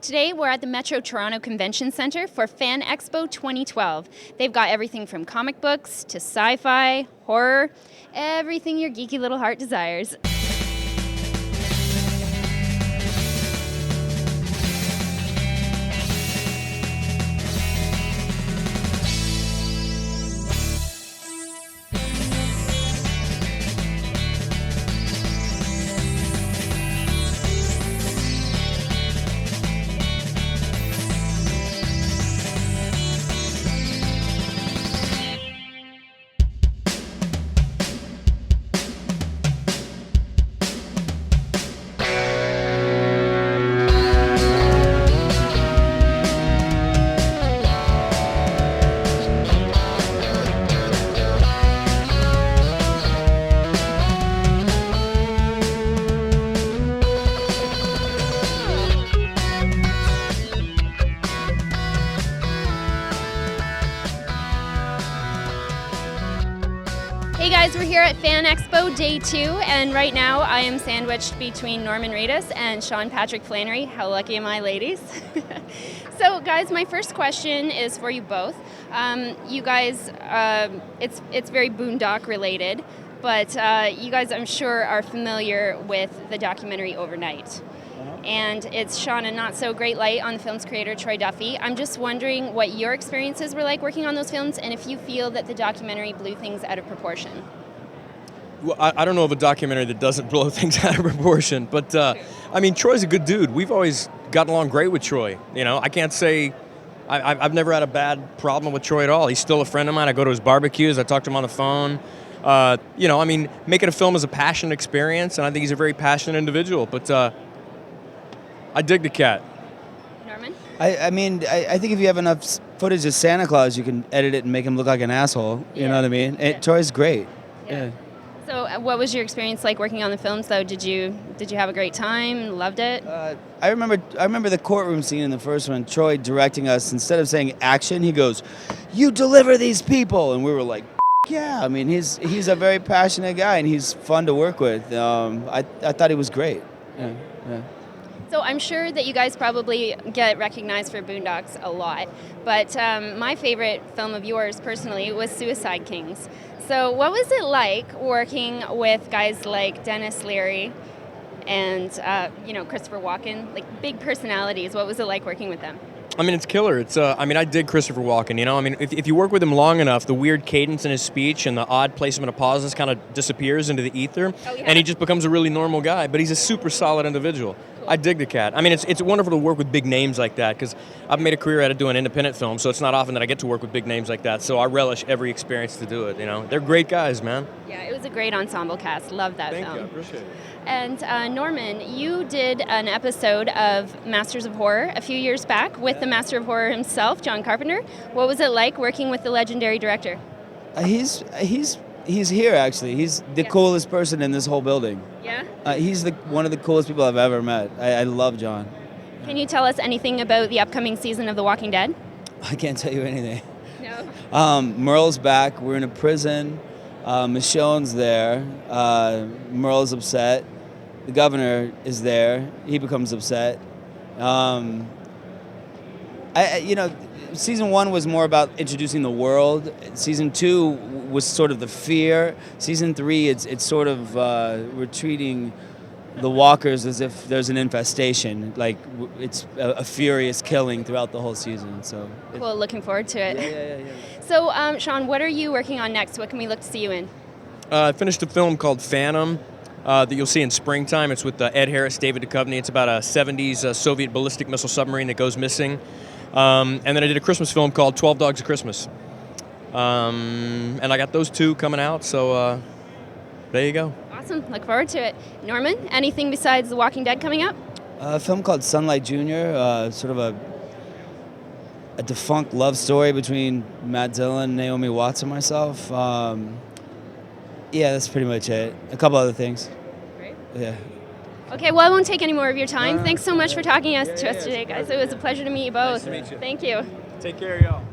Today we're at the Metro Toronto Convention Centre for Fan Expo 2012. They've got everything from comic books to sci-fi, horror, everything your geeky little heart desires. Hey guys, we're here at Fan Expo Day 2, and right now I am sandwiched between Norman Reedus and Sean Patrick Flanery. How lucky am I, ladies? So guys, my first question is for you both. You guys, it's very Boondock related, but you guys, I'm sure, are familiar with the documentary Overnight. And it's shone a not-so-great light on the film's creator, Troy Duffy. I'm just wondering what your experiences were like working on those films, and if you feel that the documentary blew things out of proportion. Well, I don't know of a documentary that doesn't blow things out of proportion, but, I mean, Troy's a good dude. We've always gotten along great with Troy. You know, I can't say I've never had a bad problem with Troy at all. He's still a friend of mine. I go to his barbecues. I talk to him on the phone. You know, I mean, making a film is a passionate experience, and I think he's a very passionate individual, but I dig the cat. Norman? I mean, I think if you have enough footage of Santa Claus, you can edit it and make him look like an asshole. You know what I mean? Troy's great. Yeah. So what was your experience like working on the films, though? Did you have a great time? Loved it? I remember the courtroom scene in the first one, Troy directing us. Instead of saying action, he goes, "You deliver these people." And we were like, yeah. I mean, he's a very passionate guy, and he's fun to work with. I thought he was great. Yeah. So I'm sure that you guys probably get recognized for Boondocks a lot, but my favorite film of yours personally was Suicide Kings. So what was it like working with guys like Dennis Leary and Christopher Walken, like big personalities? What was it like working with them? I mean, it's killer. It's I mean, I dig Christopher Walken, you know? I mean, if you work with him long enough, the weird cadence in his speech and the odd placement of pauses kind of disappears into the ether, and he just becomes a really normal guy, but he's a super solid individual. I dig the cat. I mean, it's wonderful to work with big names like that, because I've made a career out of doing independent films, so it's not often that I get to work with big names like that, so I relish every experience to do it, you know? They're great guys, man. Yeah, it was a great ensemble cast. Love that film. Thank you, I appreciate it. And Norman, you did an episode of Masters of Horror a few years back with the Master of Horror himself, John Carpenter. What was it like working with the legendary director? He's here, actually. He's the coolest person in this whole building. Yeah? He's one of the coolest people I've ever met. I love John. Can you tell us anything about the upcoming season of The Walking Dead? I can't tell you anything. No. Merle's back. We're in a prison. Michonne's there. Merle's upset. The governor is there. He becomes upset. Season 1 was more about introducing the world. Season 2 was sort of the fear. Season 3, it's sort of we're treating the walkers as if there's an infestation. Like it's a furious killing throughout the whole season. So well, looking forward to it. Yeah. So, Sean, what are you working on next? What can we look to see you in? I finished a film called Phantom that you'll see in springtime. It's with Ed Harris, David Duchovny. It's about a 70s Soviet ballistic missile submarine that goes missing. And then I did a Christmas film called 12 Dogs of Christmas. And I got those two coming out, so there you go. Awesome. Look forward to it. Norman, anything besides The Walking Dead coming up? A film called Sunlight Jr., sort of a defunct love story between Matt Dillon, Naomi Watts, and myself. Yeah, that's pretty much it. A couple other things. Great. Yeah. Okay, well, I won't take any more of your time. Thanks so much for talking to us today, guys. It was a pleasure to meet you both. Nice to meet you. Thank you. Take care, y'all.